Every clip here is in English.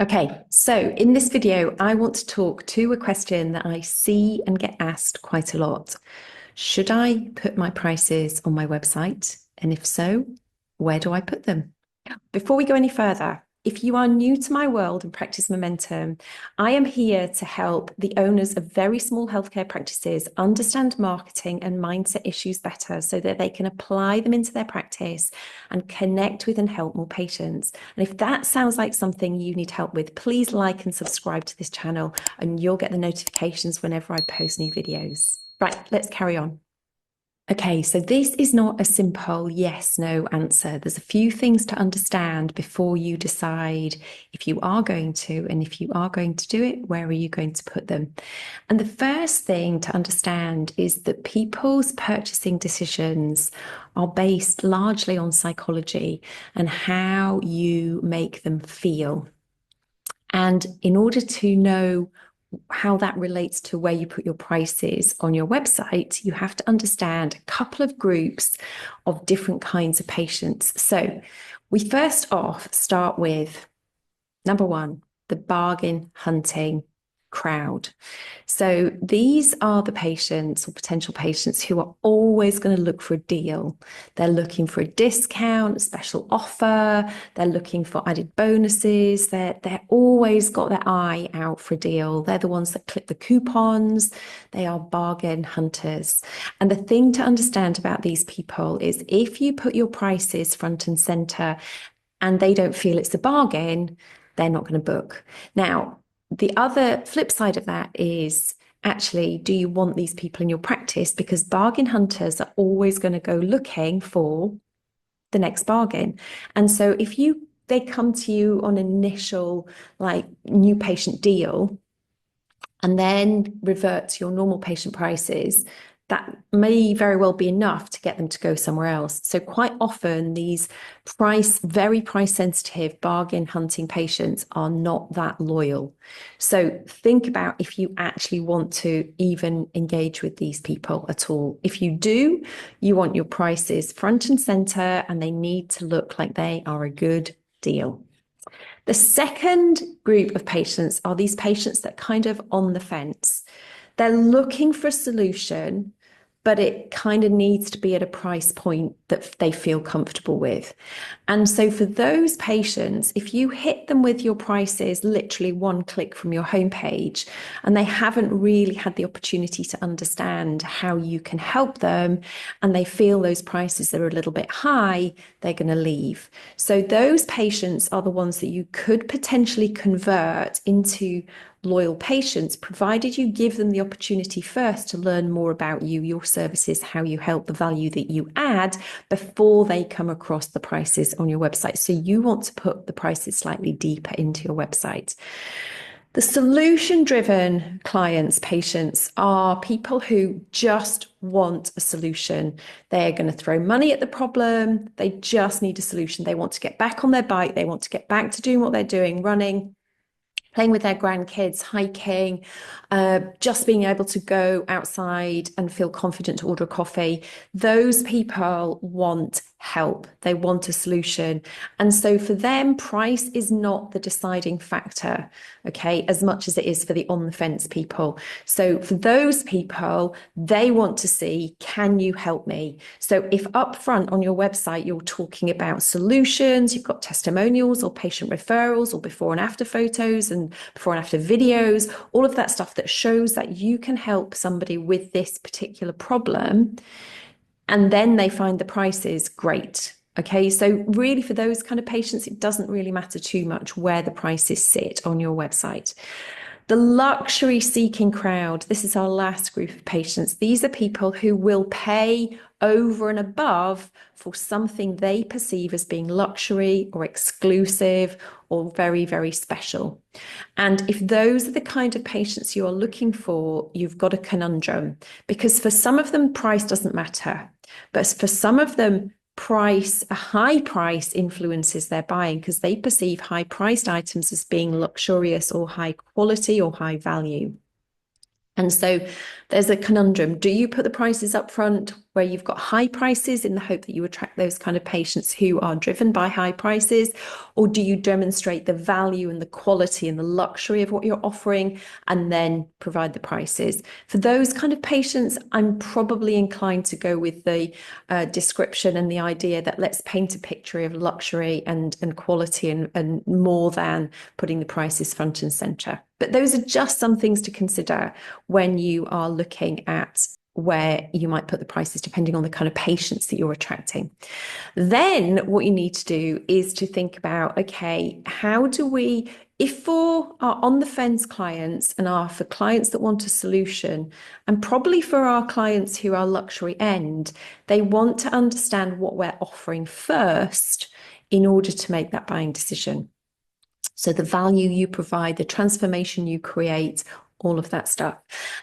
Okay, so in this video, I want to talk to a question that I see and get asked quite a lot. Should I put my prices on my website? And if so, where do I put them? Before we go any further, if you are new to my world and Practice Momentum, I am here to help the owners of very small healthcare practices understand marketing and mindset issues better so that they can apply them into their practice and connect with and help more patients. And if that sounds like something you need help with, please like and subscribe to this channel and you'll get the notifications whenever I post new videos. Right, let's carry on. Okay, so this is not a simple yes, no answer. There's a few things to understand before you decide if you are going to, and if you are going to do it, where are you going to put them? And the first thing to understand is that people's purchasing decisions are based largely on psychology and how you make them feel. And in order to know how that relates to where you put your prices on your website, you have to understand a couple of groups of different kinds of patients. So we first off start with number one, the bargain hunting crowd. So these are the patients or potential patients who are always going to look for a deal. They're looking for a discount, a special offer. They're looking for added bonuses. They're always got their eye out for a deal. They're the ones that click the coupons. They are bargain hunters. And the thing to understand about these people is if you put your prices front and center and they don't feel it's a bargain, they're not going to book. Now, the other flip side of that is actually, do you want these people in your practice? Because bargain hunters are always going to go looking for the next bargain. And so if they come to you on initial like new patient deal and then revert to your normal patient prices, that may very well be enough to get them to go somewhere else. So quite often these very price sensitive bargain hunting patients are not that loyal. So think about if you actually want to even engage with these people at all. If you do, you want your prices front and center and they need to look like they are a good deal. The second group of patients are these patients that kind of on the fence. They're looking for a solution, but it kind of needs to be at a price point that they feel comfortable with. And so for those patients, if you hit them with your prices literally one click from your homepage, and they haven't really had the opportunity to understand how you can help them, and they feel those prices are a little bit high, they're going to leave. So those patients are the ones that you could potentially convert into loyal patients, provided you give them the opportunity first to learn more about you, your services, how you help, the value that you add before they come across the prices on your website. So you want to put the prices slightly deeper into your website. The solution-driven clients, patients, are people who just want a solution. They're going to throw money at the problem. They just need a solution. They want to get back on their bike. They want to get back to doing what they're doing, running, playing with their grandkids, hiking, just being able to go outside and feel confident to order a coffee. Those people want help. They want a solution. And so for them, price is not the deciding factor, okay, as much as it is for the on the fence people. So for those people, they want to see, can you help me? So if upfront on your website, you're talking about solutions, you've got testimonials or patient referrals or before and after photos and before and after videos, all of that stuff that shows that you can help somebody with this particular problem, and then they find the prices, great. Okay, so really for those kind of patients, it doesn't really matter too much where the prices sit on your website. The luxury seeking crowd, this is our last group of patients. These are people who will pay over and above for something they perceive as being luxury or exclusive or very, very special. And if those are the kind of patients you are looking for, you've got a conundrum, because for some of them, price doesn't matter. But for some of them, a high price influences their buying because they perceive high priced items as being luxurious or high quality or high value. And so There's a conundrum. Do you put the prices up front where you've got high prices in the hope that you attract those kind of patients who are driven by high prices? Or do you demonstrate the value and the quality and the luxury of what you're offering and then provide the prices? For those kind of patients, I'm probably inclined to go with the description and the idea that let's paint a picture of luxury and quality and more than putting the prices front and center. But those are just some things to consider when you are looking at where you might put the prices depending on the kind of patients that you're attracting. Then what you need to do is to think about, okay, how do we, if for our on the fence clients and for clients that want a solution, and probably for our clients who are luxury end, they want to understand what we're offering first in order to make that buying decision. So the value you provide, the transformation you create, all of that stuff.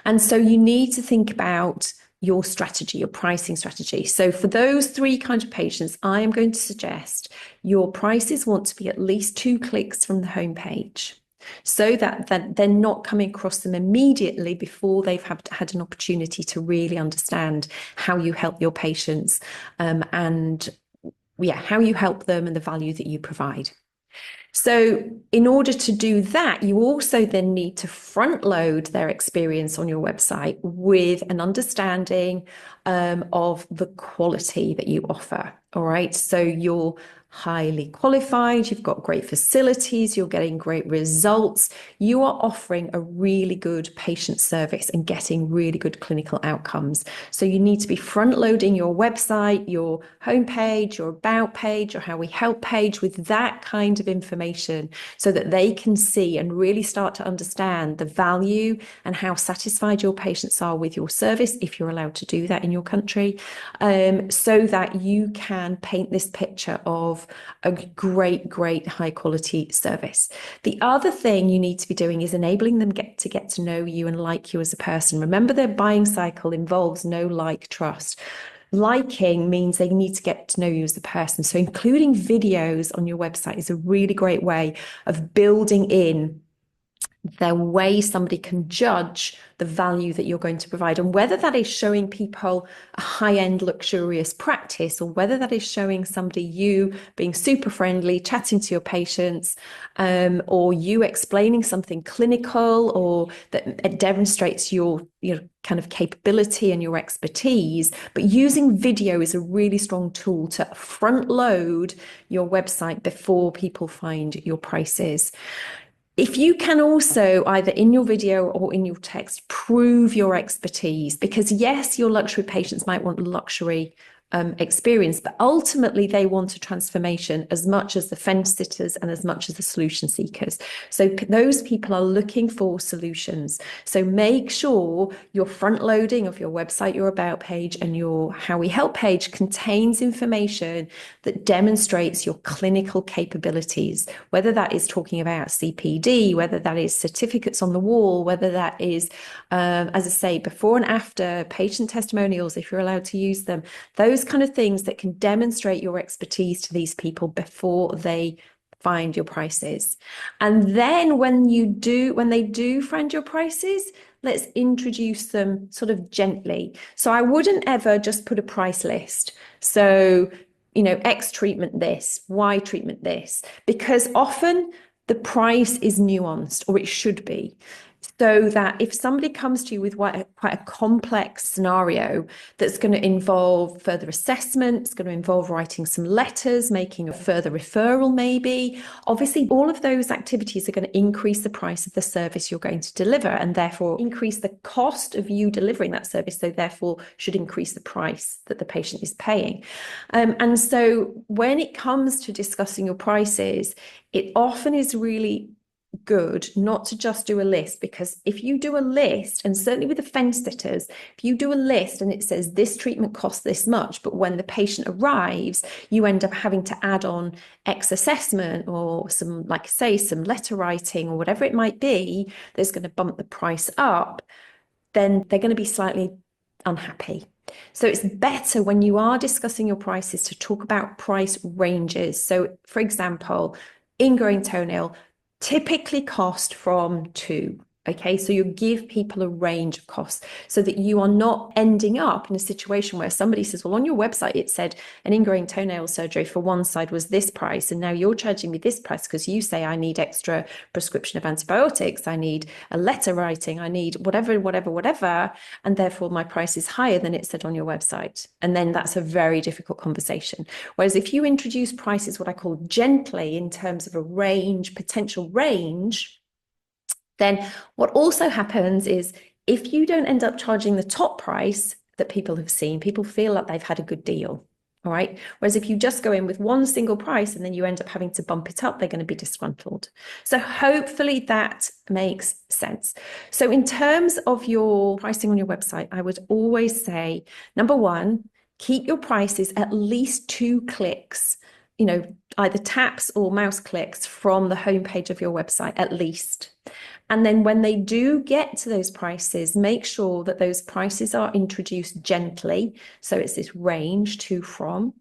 And so you need to think about your strategy, your pricing strategy. So for those three kinds of patients, I am going to suggest your prices want to be at least 2 clicks from the homepage, so that they're not coming across them immediately before they've had an opportunity to really understand how you help your patients and how you help them and the value that you provide. So in order to do that, you also then need to front load their experience on your website with an understanding of the quality that you offer. All right. So you're highly qualified, you've got great facilities, you're getting great results, you are offering a really good patient service and getting really good clinical outcomes. So you need to be front loading your website, your homepage, your about page, or how we help page with that kind of information so that they can see and really start to understand the value and how satisfied your patients are with your service, if you're allowed to do that in your country, so that you can paint this picture of a great high quality service. The other thing you need to be doing is enabling them to get to know you and like you as a person. Remember, their buying cycle involves know, like, trust. Liking means they need to get to know you as a person. So including videos on your website is a really great way of building in the way somebody can judge the value that you're going to provide, and whether that is showing people a high-end luxurious practice, or whether that is showing somebody you being super friendly, chatting to your patients, or you explaining something clinical or that it demonstrates your kind of capability and your expertise. But using video is a really strong tool to front load your website before people find your prices. If you can also, either in your video or in your text, prove your expertise, because yes, your luxury patients might want luxury experience, but ultimately they want a transformation as much as the fence sitters and as much as the solution seekers. So those people are looking for solutions. So make sure your front loading of your website, your about page, and your how we help page contains information that demonstrates your clinical capabilities, whether that is talking about CPD, whether that is certificates on the wall, whether that is, as I say, before and after patient testimonials, if you're allowed to use them, those kind of things that can demonstrate your expertise to these people before they find your prices. And then when they do find your prices, let's introduce them sort of gently. So I wouldn't ever just put a price list. So, X treatment this, Y treatment this, because often the price is nuanced, or it should be. So that if somebody comes to you with quite a complex scenario that's going to involve further assessment, it's going to involve writing some letters, making a further referral maybe, obviously all of those activities are going to increase the price of the service you're going to deliver, and therefore increase the cost of you delivering that service, so therefore should increase the price that the patient is paying. And so when it comes to discussing your prices, it often is really good not to just do a list, because if you do a list, and certainly with the fence sitters, if you do a list and it says this treatment costs this much, but when the patient arrives you end up having to add on X assessment or some, like I say, some letter writing or whatever it might be, that's going to bump the price up, then they're going to be slightly unhappy. So it's better when you are discussing your prices to talk about price ranges. So for example, ingrowing toenail typically cost from $2. Okay, so you give people a range of costs so that you are not ending up in a situation where somebody says, well, on your website, it said an ingrain toenail surgery for one side was this price. And now you're charging me this price because you say I need extra prescription of antibiotics. I need a letter writing. I need whatever, whatever, whatever. And therefore my price is higher than it said on your website. And then that's a very difficult conversation. Whereas if you introduce prices, what I call gently in terms of a range, potential range, then what also happens is if you don't end up charging the top price that people have seen, people feel like they've had a good deal. All right. Whereas if you just go in with one single price and then you end up having to bump it up, they're going to be disgruntled. So hopefully that makes sense. So in terms of your pricing on your website, I would always say, number one, keep your prices at least 2 clicks, either taps or mouse clicks from the homepage of your website, at least. And then when they do get to those prices, make sure that those prices are introduced gently. So it's this range to from.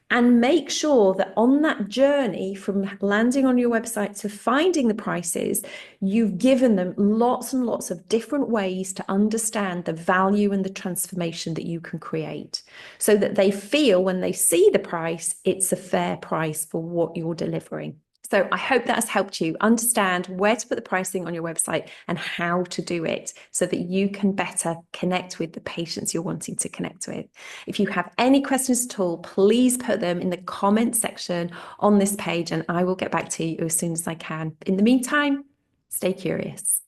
And make sure that on that journey from landing on your website to finding the prices, you've given them lots and lots of different ways to understand the value and the transformation that you can create so that they feel when they see the price, it's a fair price for what you're delivering. So I hope that has helped you understand where to put the pricing on your website and how to do it so that you can better connect with the patients you're wanting to connect with. If you have any questions at all, please put them in the comment section on this page and I will get back to you as soon as I can. In the meantime, stay curious.